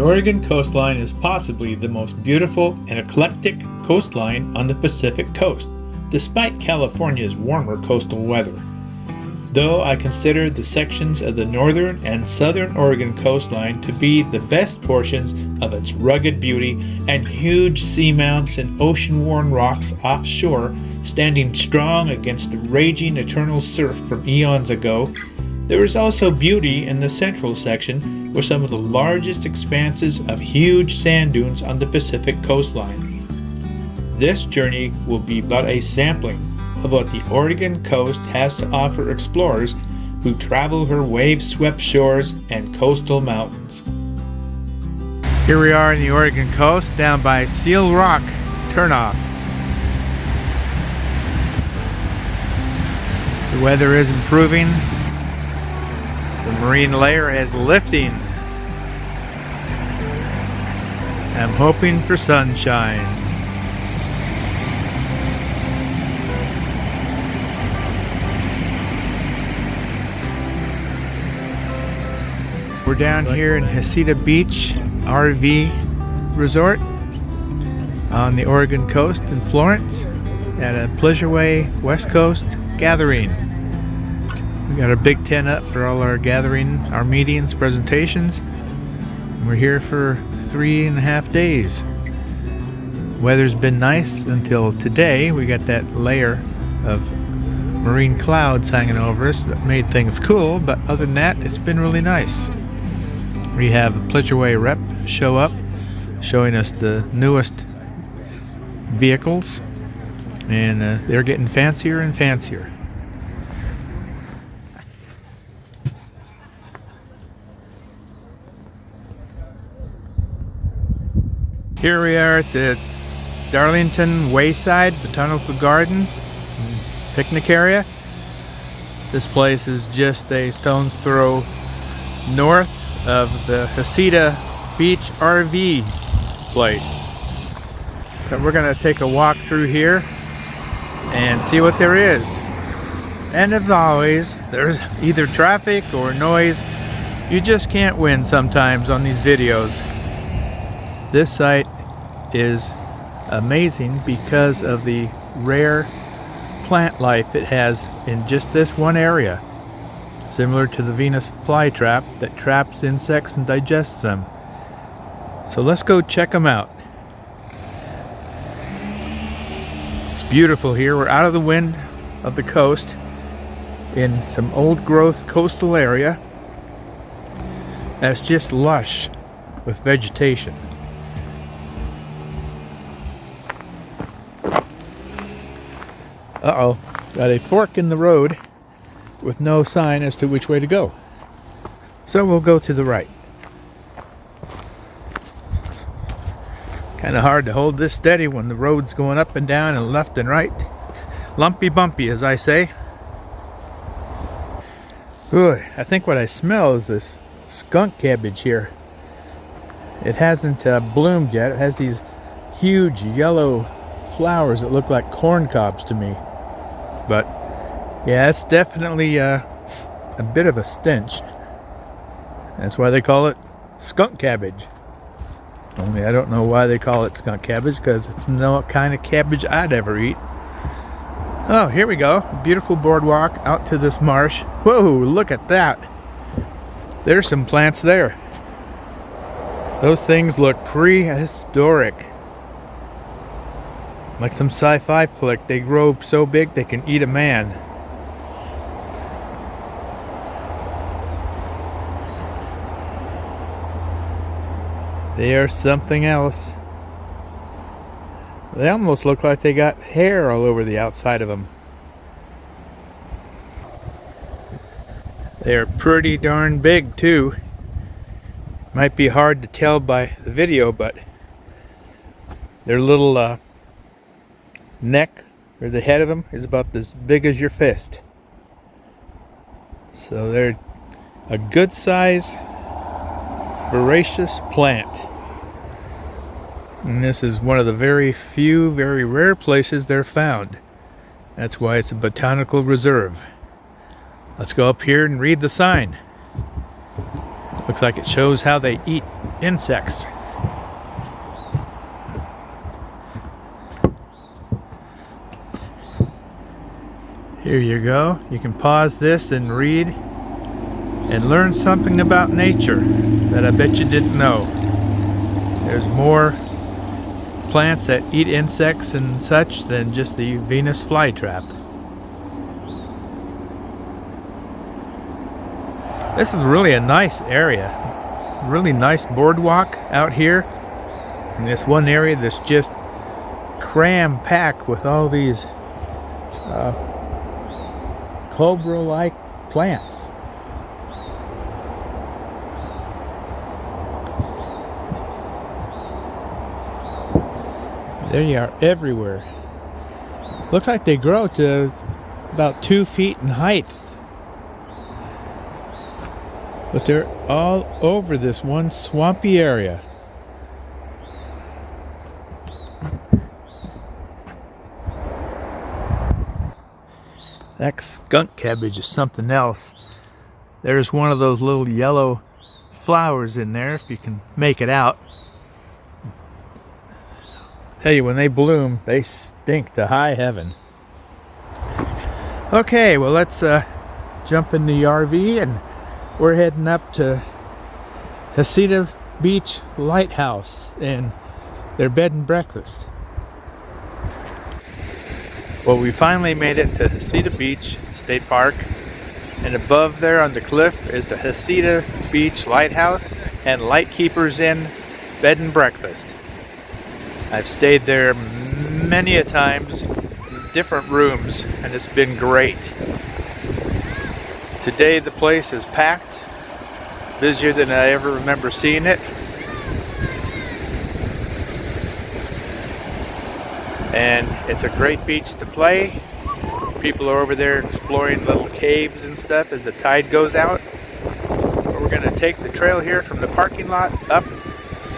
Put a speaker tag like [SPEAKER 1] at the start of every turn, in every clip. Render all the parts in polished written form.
[SPEAKER 1] Oregon coastline is possibly the most beautiful and eclectic coastline on the Pacific coast, despite California's warmer coastal weather. Though I consider the sections of the northern and southern Oregon coastline to be the best portions of its rugged beauty and huge seamounts and ocean-worn rocks offshore standing strong against the raging eternal surf from eons ago, there is also beauty in the central section with some of the largest expanses of huge sand dunes on the Pacific coastline. This journey will be but a sampling of what the Oregon coast has to offer explorers who travel her wave-swept shores and coastal mountains. Here we are in the Oregon coast down by Seal Rock Turnoff. The weather is improving. The marine layer is lifting. I'm hoping for sunshine. We're down here in Heceta Beach RV Resort on the Oregon coast in Florence at a Pleasure Way West Coast gathering. We got our big tent up for all our gathering, our meetings, presentations. We're here for 3.5 days. Weather's been nice until today. We got that layer of marine clouds hanging over us that made things cool, but other than that, it's been really nice. We have a Pleasure Way rep show up, showing us the newest vehicles, and they're getting fancier and fancier. Here we are at the Darlington Wayside Botanical Gardens picnic area. This place is just a stone's throw north of the Heceta Beach RV place. So we're going to take a walk through here and see what there is. And as always, there's either traffic or noise. You just can't win sometimes on these videos. This site is amazing because of the rare plant life it has in just this one area. Similar to the Venus flytrap that traps insects and digests them. So let's go check them out. It's beautiful here. We're out of the wind of the coast in some old growth coastal area that's just lush with vegetation. Uh-oh, got a fork in the road with no sign as to which way to go. So we'll go to the right. Kind of hard to hold this steady when the road's going up and down and left and right. Lumpy bumpy, as I say. Ooh, I think what I smell is this skunk cabbage here. It hasn't bloomed yet. It has these huge yellow flowers that look like corn cobs to me. But yeah, it's definitely a bit of a stench. That's why they call it skunk cabbage. Only I don't know why they call it skunk cabbage, because it's no kind of cabbage I'd ever eat. Oh, here we go. A beautiful boardwalk out to this marsh. Whoa, look at that. There's some plants there. Those things look prehistoric. Like some sci-fi flick. They grow so big they can eat a man. They are something else. They almost look like they got hair all over the outside of them. They are pretty darn big too. Might be hard to tell by the video, but their little neck, or the head of them, is about as big as your fist. So they're a good size, voracious plant. And this is one of the very few, very rare places they're found. That's why it's a botanical reserve. Let's go up here and read the sign. Looks like it shows how they eat insects. Here you go. You can pause this and read and learn something about nature that I bet you didn't know. There's more plants that eat insects and such than just the Venus flytrap. This is really a nice area. Really nice boardwalk out here. In this one area that's just cram-packed with all these cobra-like plants. There you are, everywhere. Looks like they grow to about 2 feet in height. But they're all over this one swampy area. That skunk cabbage is something else. There's one of those little yellow flowers in there, if you can make it out. Tell you, when they bloom, they stink to high heaven. Okay, well, let's jump in the RV, and we're heading up to Heceta Beach Lighthouse and their bed and breakfast. Well, we finally made it to Heceta Beach State Park, and above there on the cliff is the Heceta Beach Lighthouse and Lightkeepers Inn bed and breakfast. I've stayed there many a times in different rooms, and it's been great. Today the place is packed, busier than I ever remember seeing it. And it's a great beach to play. People are over there exploring little caves and stuff as the tide goes out. We're going to take the trail here from the parking lot up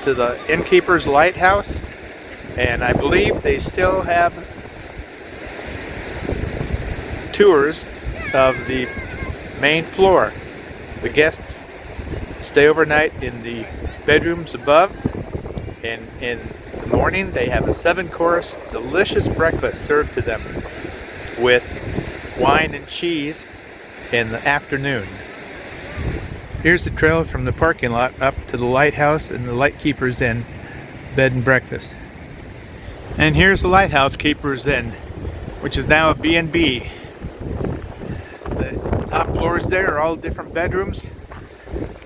[SPEAKER 1] to the Innkeeper's Lighthouse. And I believe they still have tours of the main floor. The guests stay overnight in the bedrooms above, and in the morning they have a 7-course delicious breakfast served to them with wine and cheese in the afternoon. Here's the trail from the parking lot up to the lighthouse and the Lightkeepers Inn bed and breakfast. And here's the Lighthouse Keepers Inn, which is now a B&B. The top floors there are all different bedrooms,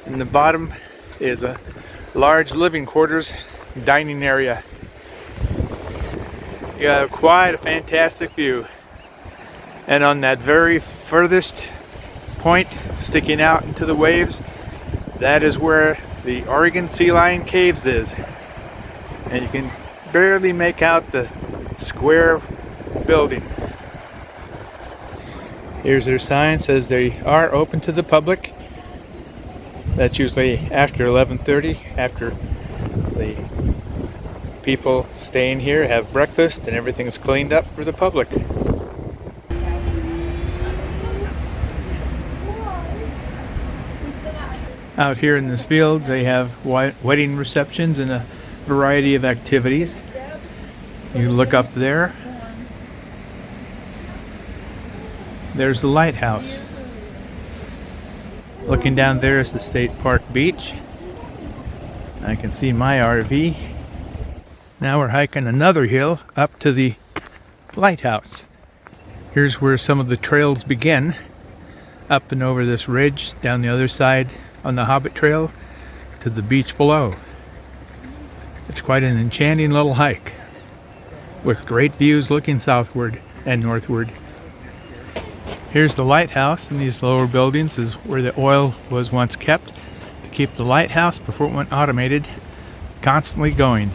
[SPEAKER 1] and the bottom is a large living quarters dining area. You have quite a fantastic view. And on that very furthest point sticking out into the waves, that is where the Oregon Sea Lion Caves is. And you can barely make out the square building. Here's their sign, says they are open to the public. That's usually after 11:30, after the people staying here have breakfast and everything's cleaned up for the public. Out here in this field they have wedding receptions and a variety of activities. You look up there. There's the lighthouse. Looking down there is the State Park Beach. I can see my RV. Now we're hiking another hill up to the lighthouse. Here's where some of the trails begin. Up and over this ridge, down the other side on the Hobbit Trail to the beach below. It's quite an enchanting little hike with great views looking southward and northward. Here's the lighthouse, and these lower buildings is where the oil was once kept to keep the lighthouse, before it went automated, constantly going.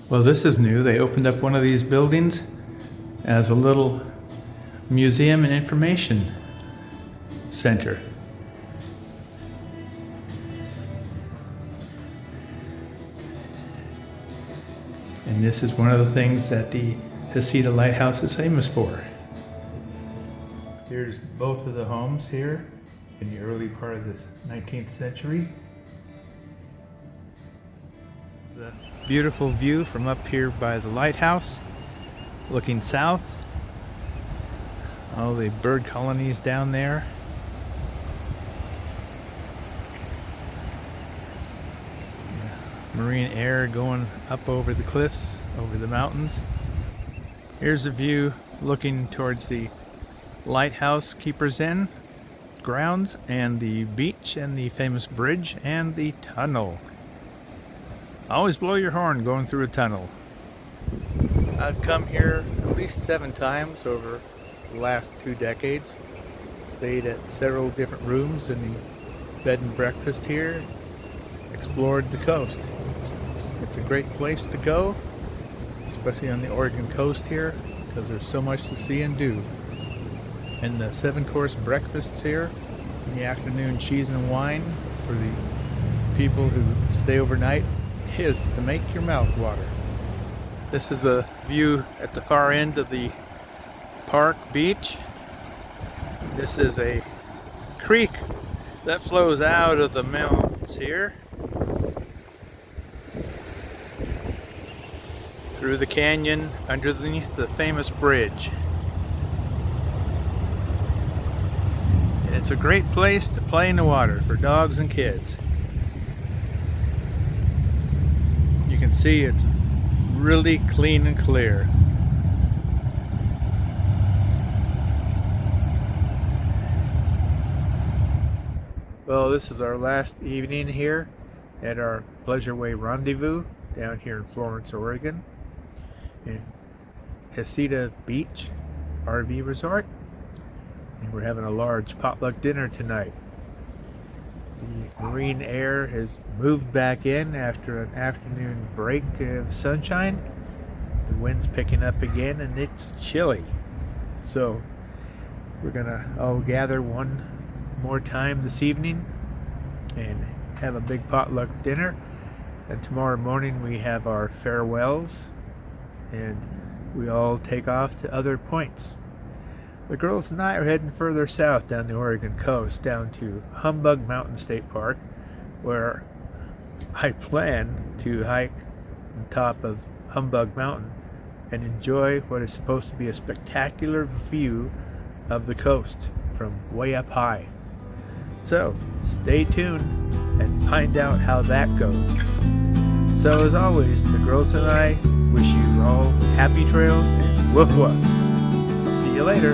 [SPEAKER 1] Well, this is new. They opened up one of these buildings as a little museum and information center. And this is one of the things that the Heceta Lighthouse is famous for. Here's both of the homes here in the early part of the 19th century. The beautiful view from up here by the lighthouse, looking south. All the bird colonies down there. Marine air going up over the cliffs, over the mountains. Here's a view looking towards the lighthouse Keeper's Inn grounds and the beach and the famous bridge and the tunnel. Always blow your horn going through a tunnel. I've come here at least 7 times over the last 2 decades. Stayed at several different rooms in the bed and breakfast here. Explored the coast. It's a great place to go, especially on the Oregon coast here, because there's so much to see and do. And the 7-course breakfasts here, in the afternoon cheese and wine for the people who stay overnight, is to make your mouth water. This is a view at the far end of the park beach. This is a creek that flows out of the mountains here through the canyon underneath the famous bridge. And it's a great place to play in the water for dogs and kids. You can see it's really clean and clear. Well, this is our last evening here at our Pleasure Way rendezvous down here in Florence, Oregon, in Hesita Beach RV Resort, and we're having a large potluck dinner tonight. The marine air has moved back in after an afternoon break of sunshine. The wind's picking up again and it's chilly. So we're gonna all gather one more time this evening and have a big potluck dinner. And tomorrow morning we have our farewells and we all take off to other points. The girls and I are heading further south down the Oregon coast, down to Humbug Mountain State Park, where I plan to hike on top of Humbug Mountain and enjoy what is supposed to be a spectacular view of the coast from way up high. So stay tuned and find out how that goes. So as always, the girls and I wish you all happy trails and woof woof. See you later.